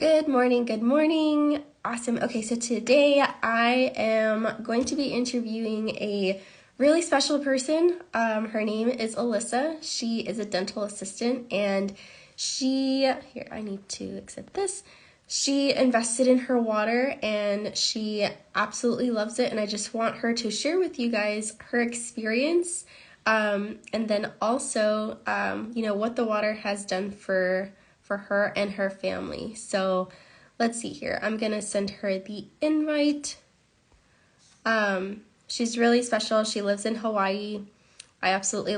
Good morning, good morning. Awesome. Okay, so today I am going to be interviewing a really special person. Her name is Alyssa. She is a dental assistant and here, I need to accept this. She invested in her water and she absolutely loves it. And I just want her to share with you guys her experience and then also, what the water has done for her and her family. So let's see here. I'm going to send her the invite. She's really special. She lives in Hawaii. I absolutely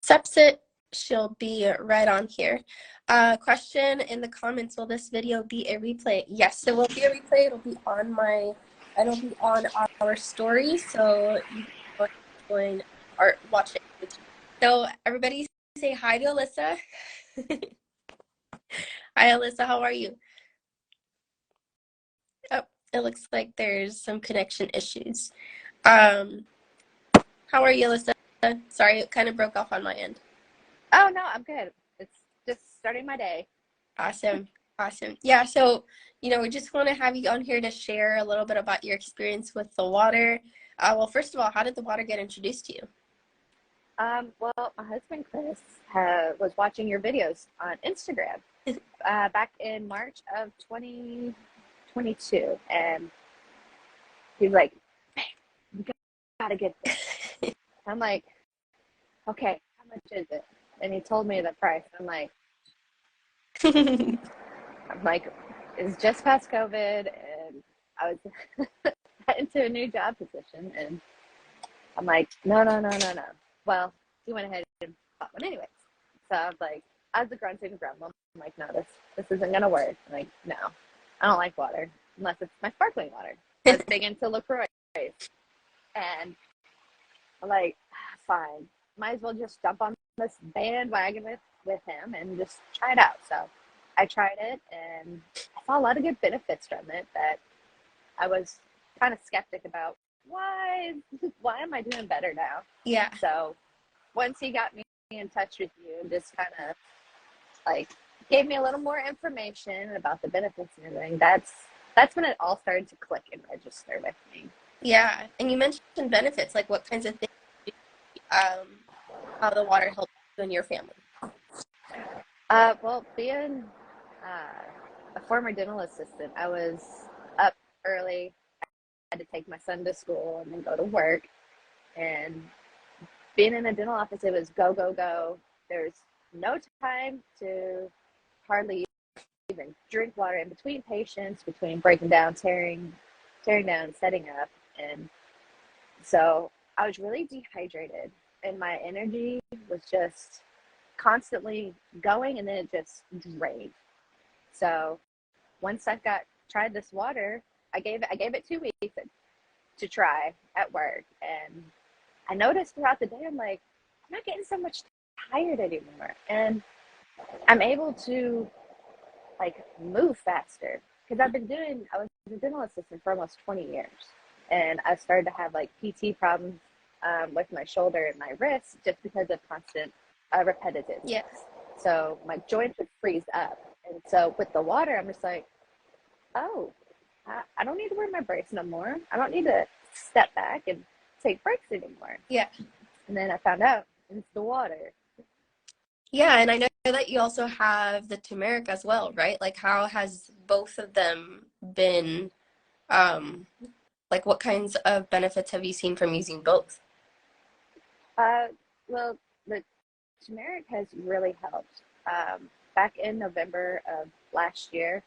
accepts it. She'll be right on here. Question in the comments, will this video be a replay? Yes, it will be a replay. It'll be on our story, so you can join or watch it. So everybody say hi to Alyssa. Hi Alyssa, how are you? Oh, it looks like there's some connection issues. How are you, Alyssa? Sorry, it kind of broke off on my end. Oh, no, I'm good. It's just starting my day. Awesome. Awesome. Yeah, so, we just want to have you on here to share a little bit about your experience with the water. Well, first of all, how did the water get introduced to you? Well, my husband Chris was watching your videos on Instagram back in March of 2022, and he's like, "Hey, you gotta get this." I'm like, "Okay, how much is it?" And he told me the price. I'm like, it's just past COVID, and I was into a new job position, and I'm like, no. Well, he went ahead and bought one anyways. So I was like, as the grunting grumble, I'm like, no, this isn't gonna work. I'm like, no, I don't like water unless it's my sparkling water. I was big into LaCroix, and I'm like, fine, might as well just jump on this bandwagon with him and just try it out. So I tried it, and I saw a lot of good benefits from it that I was kind of skeptic about. Why am I doing better now? Yeah. So once he got me in touch with you and just kind of like gave me a little more information about the benefits and everything, that's when it all started to click and register with me. Yeah, and you mentioned benefits, like what kinds of things how the water helps you and your family. Well, being a former dental assistant, I was up early. I had to take my son to school and then go to work. And being in a dental office, it was go, go, go. There's no time to hardly even drink water in between patients, between breaking down, tearing down, setting up. And so I was really dehydrated, and my energy was just constantly going, and then it just drained. So once I tried this water, I gave it 2 weeks to try at work, and I noticed throughout the day, I'm like, I'm not getting so much tired anymore, and I'm able to like move faster because I was a dental assistant for almost 20 years, and I started to have like PT problems with my shoulder and my wrist just because of constant repetitive. Yes. So my joints would freeze up, and so with the water, I'm just like, oh, I don't need to wear my brace no more. I don't need to step back and take breaks anymore. Yeah. And then I found out it's the water. Yeah, and I know that you also have the turmeric as well, right? Like how has both of them been, like what kinds of benefits have you seen from using both? Well, the turmeric has really helped. Back in November of last year,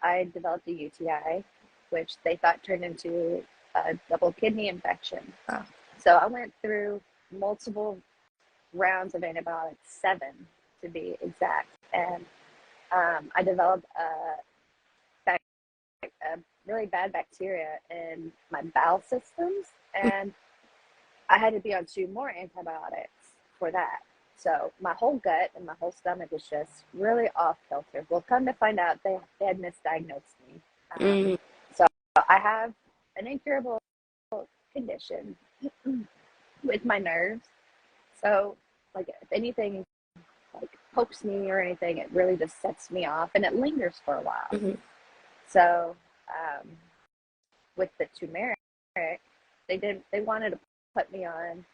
I developed a UTI, which they thought turned into a double kidney infection. Oh. So I went through multiple rounds of antibiotics, 7 to be exact, and I developed a really bad bacteria in my bowel systems, and I had to be on 2 more antibiotics for that. So my whole gut and my whole stomach was just really off kilter. Well, come to find out, they had misdiagnosed me. So I have an incurable condition with my nerves. So, like, if anything like pokes me or anything. It really just sets me off, and it lingers for a while. Hmm. So with the turmeric, they wanted to put me on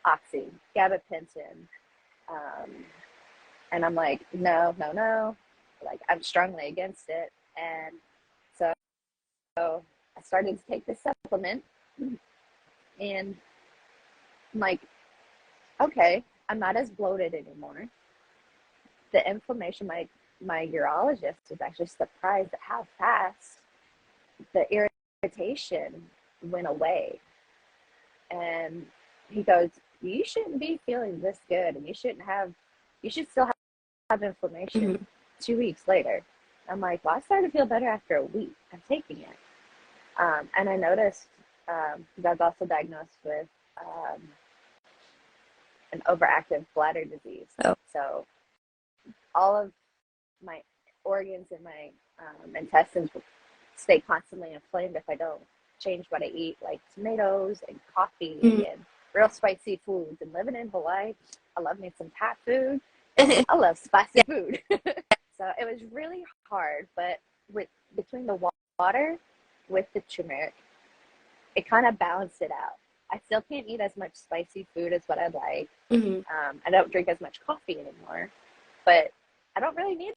oxy, gabapentin, um, and I'm like, no, no, no. Like, I'm strongly against it. And so I started to take this supplement, and I'm like, okay, I'm not as bloated anymore. The inflammation, my urologist was actually surprised at how fast the irritation went away. And he goes, you shouldn't be feeling this good, and you should still have inflammation. Hmm. 2 weeks later, I'm like, well, I started to feel better after a week of taking it. And I noticed, because I was also diagnosed with an overactive bladder disease. Oh. So all of my organs in my intestines stay constantly inflamed if I don't change what I eat, like tomatoes and coffee and real spicy foods. And living in Hawaii, I love me some Thai food. I love spicy Yeah. food. So it was really hard, but between the water with the turmeric, it kind of balanced it out. I still can't eat as much spicy food as what I'd like. Hmm. I don't drink as much coffee anymore, but I don't really need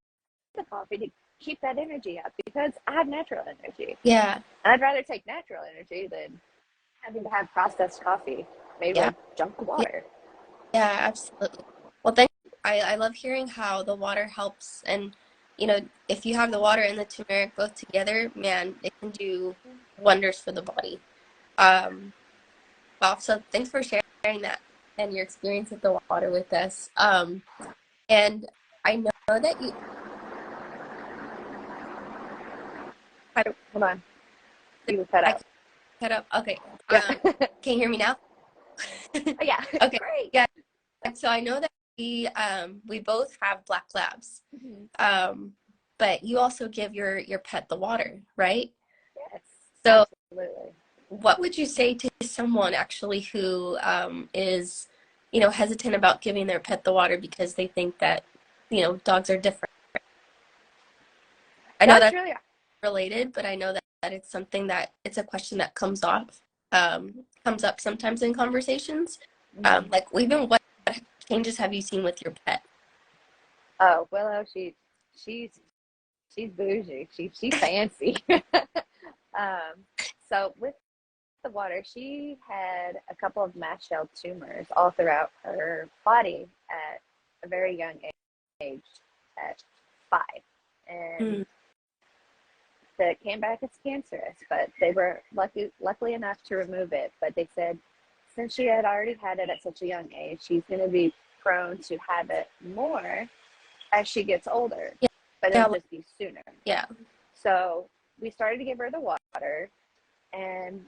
the coffee to keep that energy up because I have natural energy. Yeah. And I'd rather take natural energy than having to have processed coffee made Yeah. with junk Yeah. water. Yeah, absolutely. Well, thank you. I love hearing how the water helps. And, if you have the water and the turmeric both together, man, it can do wonders for the body. Um, well, so thanks for sharing that and your experience with the water with us. And I know that you, I, Hold on, you cut I out. can cut up. Okay. Yeah. Can you hear me now? Yeah. Okay. Great. Yeah. So I know that we both have black labs. Mm-hmm. Um, but you also give your pet the water, right? Yes, So absolutely. what would you say to someone actually who is, hesitant about giving their pet the water because they think that, dogs are different? I know Dogs that's really related, but I know that it's something that it's a question that comes up sometimes in conversations. mm-hmm. Like even what changes have you seen with your pet? Oh, Willow, she's she's bougie. She's fancy. So with the water, she had a couple of mast cell tumors all throughout her body at a very young age, at 5, and Mm. that came back as cancerous. But they were luckily enough to remove it. But they said since she had already had it at such a young age, she's going to be prone to have it more as she gets older, Yeah, but yeah, it'll just be sooner. yeah, So we started to give her the water, and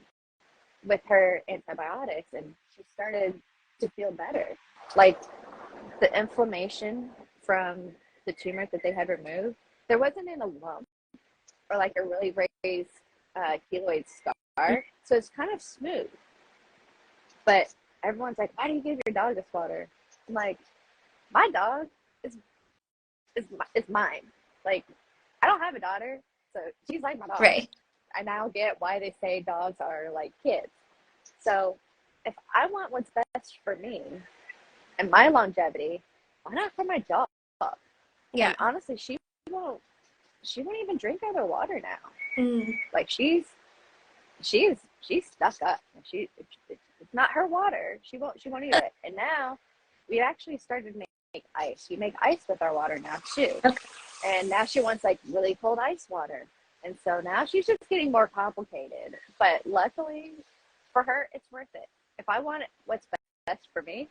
with her antibiotics, and she started to feel better. Like the inflammation from the tumor that they had removed, there wasn't in a lump or like a really raised keloid scar. So it's kind of smooth. But everyone's like, why do you give your dog this water? I'm like, my dog is is mine. Like, I don't have a daughter, so she's like my dog. right. I now get why they say dogs are like kids. So if I want what's best for me and my longevity, why not for my dog? Yeah. And honestly, won't she won't even drink other water now. Mm. Like she's stuck up. It's not her water. She won't eat it. And now we actually started to make ice. We make ice with our water now too. Okay. And now she wants like really cold ice water. And so now she's just getting more complicated. But luckily for her, it's worth it. If I want what's best for me,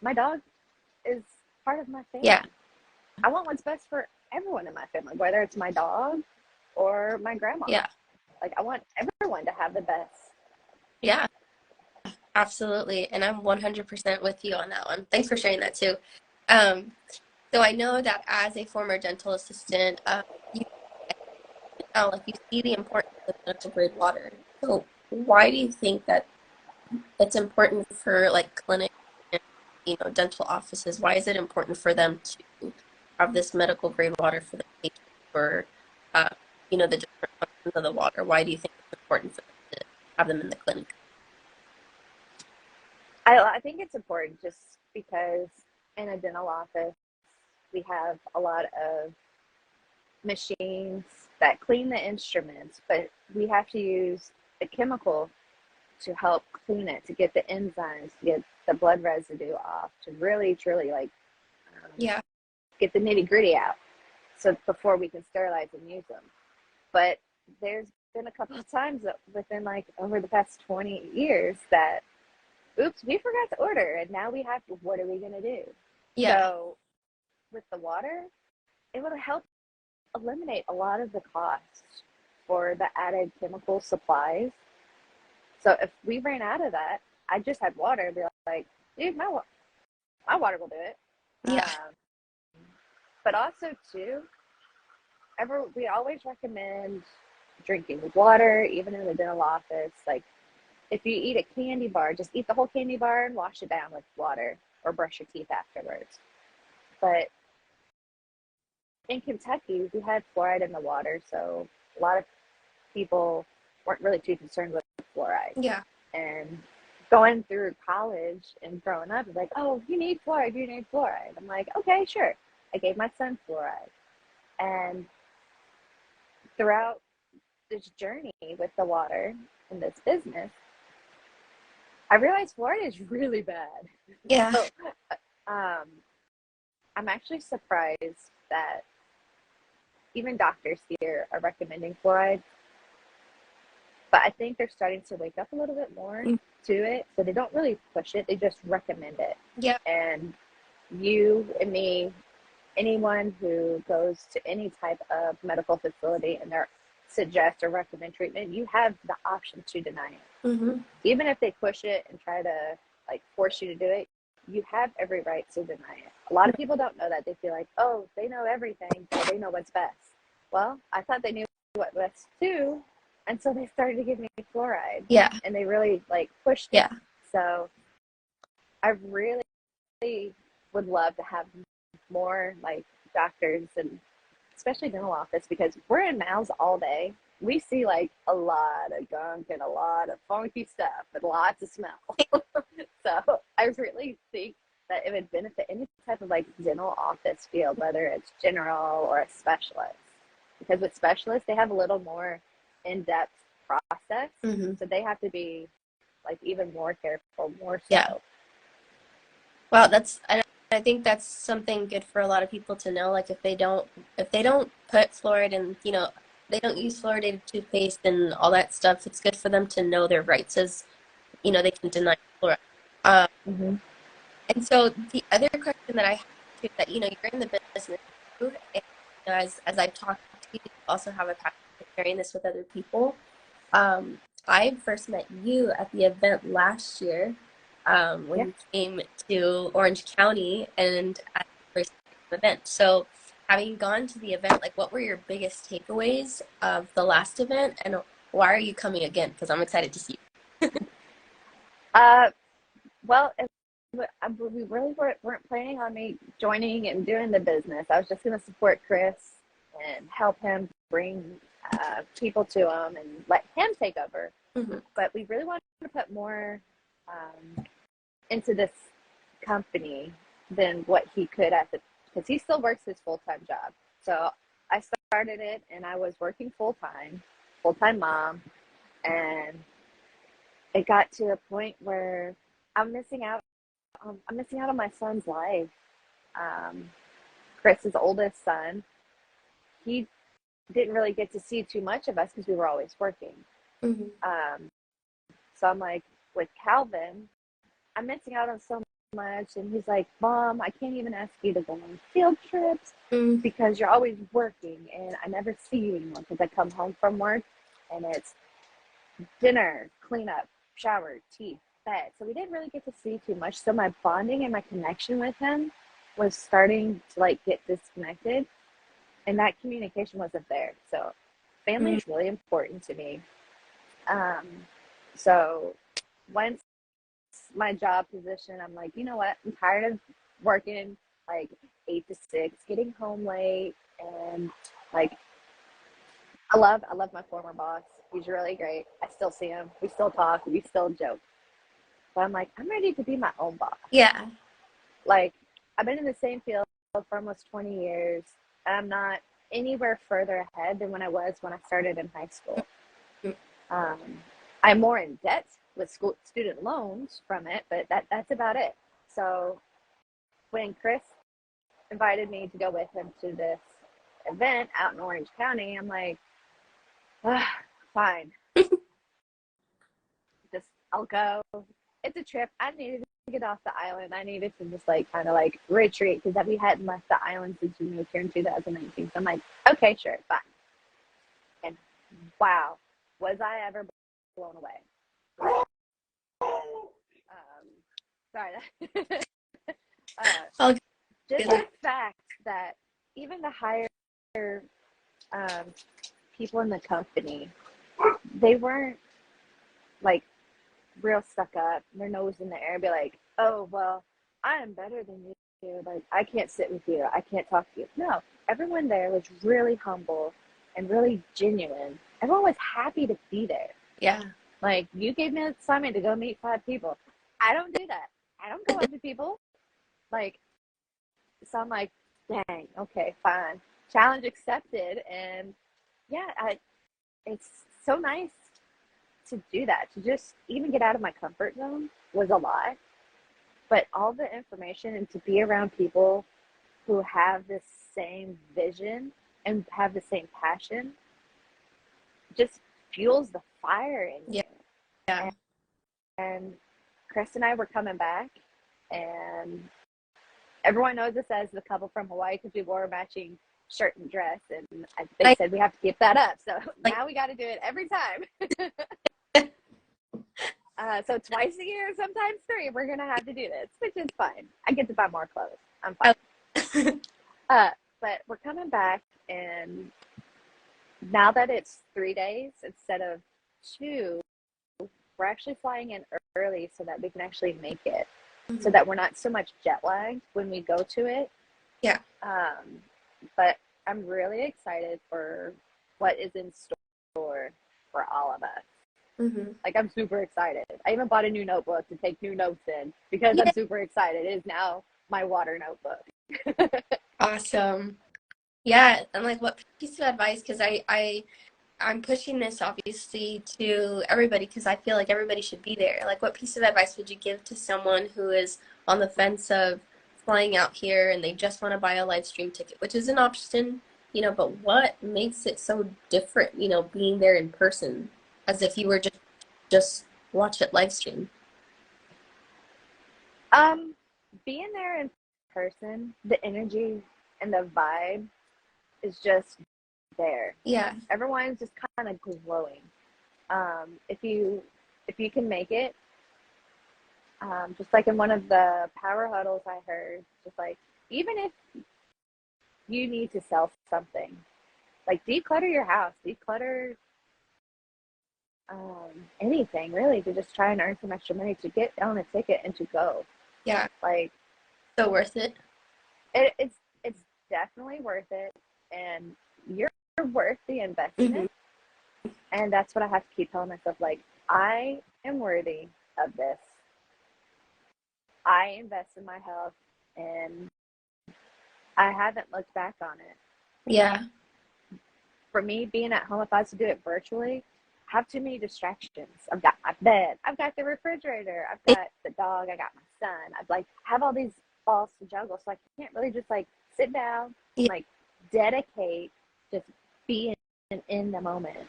my dog is part of my family. Yeah. I want what's best for everyone in my family, whether it's my dog or my grandma. Yeah. Like I want everyone to have the best. Yeah. Absolutely. And I'm 100% with you on that one. Thanks for sharing that too. Um, so I know that as a former dental assistant, you like you see the importance of medical grade water. So why do you think that it's important for like clinics? dental offices? Why is it important for them to have this medical grade water for the patients or, uh, the different functions of the water? Why do you think it's important for them to have them in the clinic? I think it's important just because in a dental office, we have a lot of machines that clean the instruments, but we have to use a chemical to help clean it, to get the enzymes, to get the blood residue off, to really, truly like Yeah. get the nitty gritty out. So before we can sterilize and use them. But there's been a couple of times that within like over the past 20 years that, oops, we forgot to order. And now we have to, what are we going to do? Yeah. So with the water, it would help eliminate a lot of the costs for the added chemical supplies. So if we ran out of that, I just had water, be like, dude, my water will do it. Yeah. But also too, we always recommend drinking water, even in the dental office. Like if you eat a candy bar, just eat the whole candy bar and wash it down with water or brush your teeth afterwards. But in Kentucky, we had fluoride in the water, so a lot of people weren't really too concerned with fluoride. Yeah. And going through college and growing up, it's like, oh, you need fluoride, you need fluoride. I'm like, okay, sure. I gave my son fluoride. And throughout this journey with the water in this business, I realized fluoride is really bad. Yeah. So I'm actually surprised that even doctors here are recommending fluoride. But I think they're starting to wake up a little bit more to it. So they don't really push it, they just recommend it. Yeah. And you and me, anyone who goes to any type of medical facility and they suggest or recommend treatment, you have the option to deny it. Mm-hmm. Even if they push it and try to like force you to do it, you have every right to deny it. A lot of people don't know that. They feel like, oh, they know everything, so they know what's best. Well, I thought they knew what best too, and so they started to give me fluoride. Yeah. And they really like pushed it. Yeah. So I really would love to have more like doctors and especially dental office, because we're in mouths all day. We see like a lot of gunk and a lot of funky stuff and lots of smell. So I really think that it would benefit any type of like dental office field, whether it's general or a specialist. Because with specialists, they have a little more in-depth process. Mm-hmm. So they have to be like even more careful, more so. Yeah. Wow, I think that's something good for a lot of people to know. Like if they don't put fluoride in, they don't use fluoridated toothpaste and all that stuff, it's good for them to know their rights as, they can deny fluoride. Um, Mm-hmm. and so the other question that I have too, that, you're in the business too, and as I've talked to you, you also have a passion for sharing this with other people. Um, I first met you at the event last year, when Yeah. you came to Orange County and at the first event. So, having gone to the event, like, what were your biggest takeaways of the last event, and why are you coming again? Because I'm excited to see you. Uh, well, we really weren't planning on me joining and doing the business. I was just going to support Chris and help him bring people to him and let him take over. Mm-hmm. But we really wanted to put more into this company than what he could because he still works his full-time job. So I started it and I was working full-time mom, and it got to a point where I'm missing out. I'm missing out on my son's life. Chris's oldest son, he didn't really get to see too much of us because we were always working. Mm-hmm. So I'm like, with Calvin, I'm missing out on so much. And he's like, Mom, I can't even ask you to go on field trips because you're always working and I never see you anymore, because I come home from work and it's dinner, cleanup, shower, teeth, bed. So we didn't really get to see too much. So my bonding and my connection with him was starting to like get disconnected, and that communication wasn't there. So family is really important to me. So once my job position. I'm like, you know what? I'm tired of working like 8 to 6, getting home late, and like I love my former boss. He's really great. I still see him. We still talk. We still joke. But I'm like, I'm ready to be my own boss. Yeah. Like, I've been in the same field for almost 20 years, and I'm not anywhere further ahead than when I started in high school. Um, I'm more in debt with school student loans from it, but that's about it. So when Chris invited me to go with him to this event out in Orange County, I'm like, ah, fine, just I'll go. It's a trip. I needed to get off the island. I needed to just like kind of like retreat because we hadn't left the island since we moved here in 2019. So I'm like, okay, sure, fine. And wow, was I ever blown away? Sorry. Oh, Just the fact that even the higher um, people in the company, they weren't like real stuck up, their nose in the air, be like, oh, well, I am better than you. Like, I can't sit with you. I can't talk to you. No, everyone there was really humble and really genuine. Everyone was happy to be there. yeah. Like, you gave me an assignment to go meet 5 people. I don't do that. I don't go up to people. Like, so I'm like, dang, okay, fine. Challenge accepted. And yeah, it's so nice to do that. To just even get out of my comfort zone was a lot. But all the information and to be around people who have the same vision and have the same passion just fuels the fire in Yeah. you. Yeah. And Chris and I were coming back, and everyone knows us as the couple from Hawaii because we wore a matching shirt and dress, and they said we have to keep that up. So Like, now we got to do it every time. So twice a year, sometimes 3, we're gonna have to do this, which is fine. I get to buy more clothes. I'm fine. But we're coming back, and now that it's 3 days instead of 2, we're actually flying in early so that we can actually make it, so that we're not so much jet lagged when we go to it. yeah. But I'm really excited for what is in store for all of us. Like, I'm super excited. I even bought a new notebook to take new notes in because Yeah. I'm super excited. It is now my water notebook. Awesome. Yeah, and like what piece of advice, because I'm pushing this obviously to everybody because I feel like everybody should be there. Like what piece of advice would you give to someone who is on the fence of flying out here and they just want to buy a live stream ticket, which is an option, but what makes it so different, being there in person as if you were just watch it live stream? Um, Being there in person, the energy and the vibe is just there. Yeah. Everyone's just kind of glowing. If you can make it, just like in one of the power huddles I heard, just like even if you need to sell something, like declutter your house, declutter anything really to just try and earn some extra money to get on a ticket and to go. Yeah. Like, So worth it. it's definitely worth it, and you're worth the investment. And that's what I have to keep telling myself. Like, I am worthy of this. I invest in my health, and I haven't looked back on it. Yeah. For me, being at home, if I was to do it virtually, I have too many distractions. I've got my bed, I've got the refrigerator, I've got the dog, I got my son. I've like have all these balls to juggle, so I can't really just like sit down and Yeah. like dedicate, just be in the moment.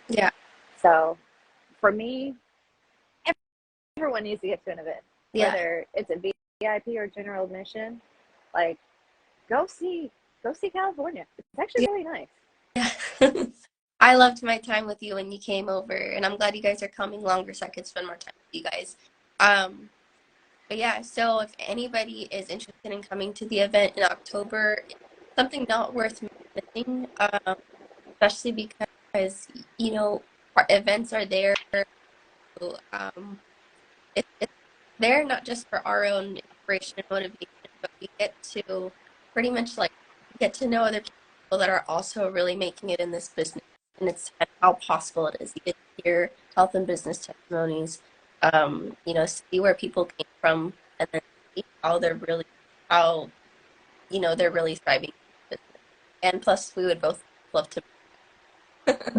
Yeah. So for me, everyone needs to get to an event, Yeah. whether it's a VIP or general admission. Like, go see California. It's actually really nice. Yeah. I loved my time with you when you came over, and I'm glad you guys are coming longer so I could spend more time with you guys. But yeah, so if anybody is interested in coming to the event in October, it's something not worth missing, especially because, our events are there. So, it's there not just for our own inspiration and motivation, but we get to pretty much like get to know other people that are also really making it in this business, and it's and how possible it is. You get to hear health and business testimonies, see where people came from, and then see how they're really how they're really thriving in business. And plus, we would both love to.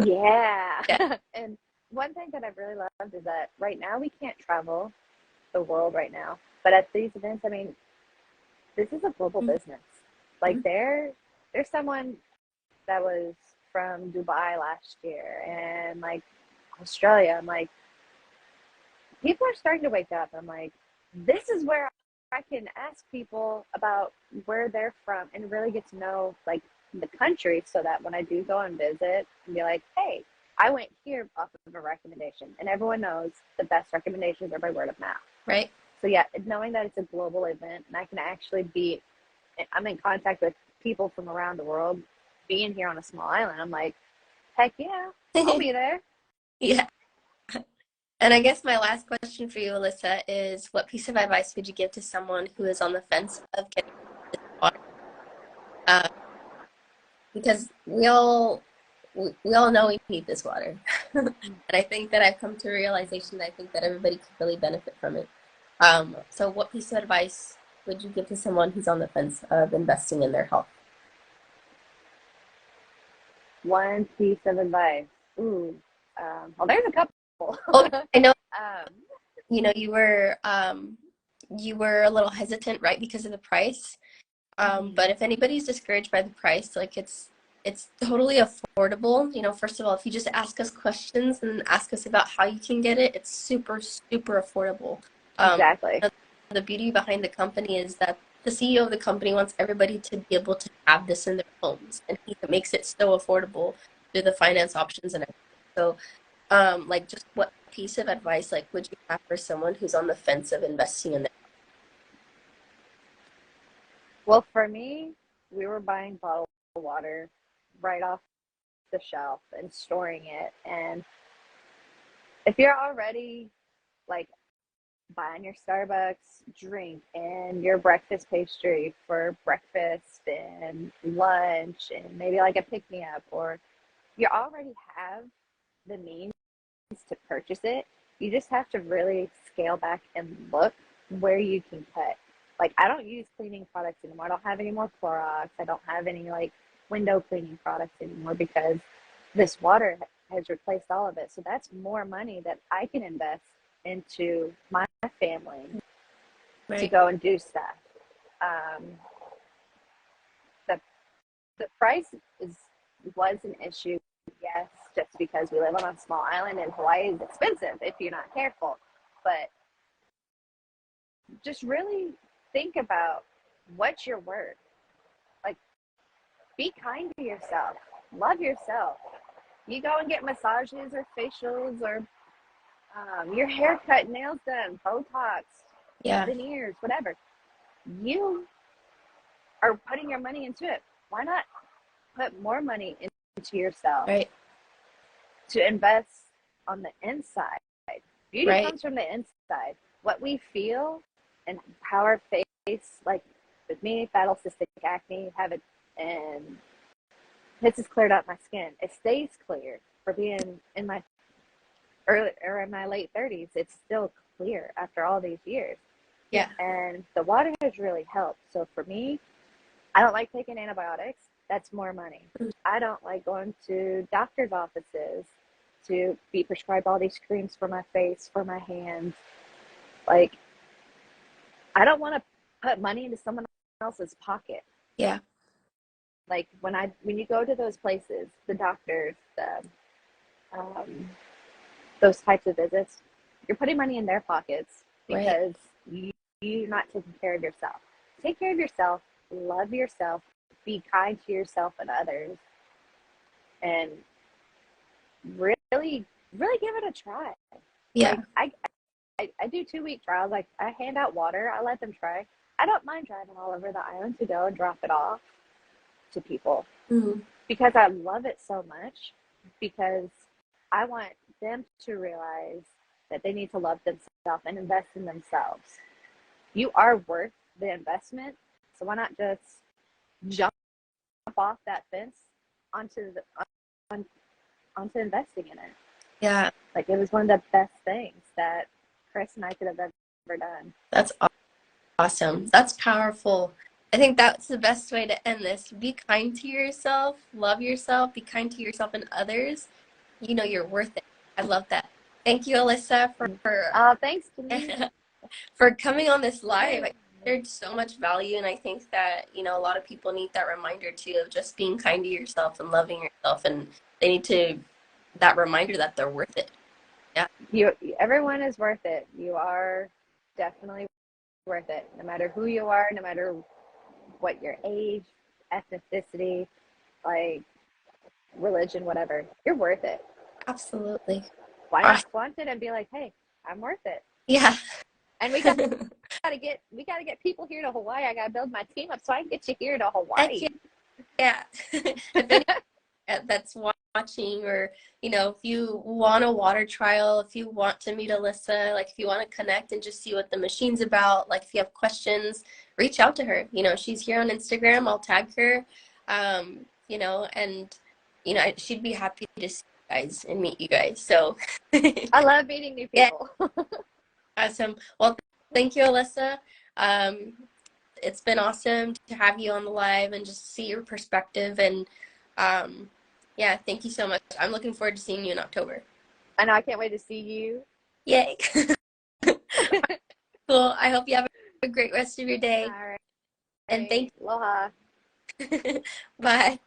Yeah. Yeah. And one thing that I've really loved is that right now we can't travel the world right now, but at these events, I mean, this is a global business. Like Mhm. there's someone that was from Dubai last year and like Australia. I'm like, people are starting to wake up. I'm like, this is where I can ask people about where they're from and really get to know like the country so that when I do go and visit and be like, hey, I went here off of a recommendation. And everyone knows the best recommendations are by word of mouth. Right. So yeah, knowing that it's a global event and I can actually I'm in contact with people from around the world, being here on a small island, I'm like, heck yeah, I'll be there. Yeah. And I guess my last question for you, Alyssa, is what piece of advice would you give to someone who is on the fence of getting this water? Uh, because we all know we need this water, and I think that I've come to a realization that I think that everybody could really benefit from it. So what piece of advice would you give to someone who's on the fence of investing in their health? One piece of advice. Ooh, well, there's a couple. Oh, I know, um, you were a little hesitant, right, because of the price. But if anybody's discouraged by the price, like it's totally affordable. First of all, if you just ask us questions and ask us about how you can get it, it's super, super affordable. Um, exactly. the beauty behind the company is that the CEO of the company wants everybody to be able to have this in their homes, and he makes it so affordable through the finance options and everything. So, like, just what piece of advice, like, would you have for someone who's on the fence of investing in their? Well, for me, we were buying bottled water right off the shelf and storing it. And if you're already like buying your Starbucks drink and your breakfast pastry for breakfast and lunch and maybe like a pick me up, or you already have the means to purchase it, you just have to really scale back and look where you can cut. Like, I don't use cleaning products anymore. I don't have any more Clorox. I don't have any like window cleaning products anymore because this water has replaced all of it. So that's more money that I can invest into my family to Right. go and do stuff. Um, the the price is was an issue, yes, just because we live on a small island and Hawaii is expensive if you're not careful. But just really think about what you're worth. Like, be kind to yourself, love yourself. You go and get massages or facials or your haircut, nails done, Botox, Yeah. veneers, whatever. You are putting your money into it. Why not put more money into yourself Right. to invest on the inside? Beauty Right. comes from the inside. What we feel and how our face, like with me, fatal cystic acne, have it, and this has cleared up my skin. It stays clear for being in my early or in my late 30s. It's still clear after all these years. Yeah. And the water has really helped. So for me, I don't like taking antibiotics. That's more money. I don't like going to doctor's offices to be prescribed all these creams for my face, for my hands. Like, I don't want to put money into someone else's pocket. Yeah. Like when you go to those places, the doctors, um, those types of visits, you're putting money in their pockets Right. because you're not taking care of yourself. Take care of yourself, love yourself, be kind to yourself and others, and really, really give it a try. Like Yeah. I do 2 week trials. Like, I hand out water. I let them try. I don't mind driving all over the island to go and drop it off to people Mhm. because I love it so much. Because I want them to realize that they need to love themselves and invest in themselves. You are worth the investment, so why not just jump off that fence onto the on, onto investing in it? Yeah, Like, it was one of the best things that Chris and I could have ever done. that's awesome. That's powerful. I think that's the best way to end this. Be kind to yourself, love yourself, be kind to yourself and others. You know you're worth it. I love that. Thank you, Alyssa, Thanks, Denise. for coming on this live. I shared so much value, and I think that, you know, a lot of people need that reminder too of just being kind to yourself and loving yourself, and they need to that reminder that they're worth it. Yeah, Everyone is worth it. You are definitely worth it, no matter who you are, no matter what your age, ethnicity, like religion, whatever. You're worth it. absolutely. Why not flaunt it and be like, hey, I'm worth it? Yeah. And we gotta get people here to Hawaii. I gotta build my team up so I can get you here to Heck Hawaii. yeah. If any that's watching, or you know, if you want a water trial, if you want to meet Alyssa, like if you want to connect and just see what the machine's about, like if you have questions, reach out to her. You know, she's here on Instagram. I'll tag her. You know, and you know, she'd be happy to see you guys and meet you guys. So I love meeting new yeah, people. awesome. Well, thank you, Alyssa. Um, it's been awesome to have you on the live and just see your perspective, and yeah, thank you so much. I'm looking forward to seeing you in October. I know, I can't wait to see you. Yay. Cool. I hope you have a great rest of your day. All right. And thank Aloha. you. Bye.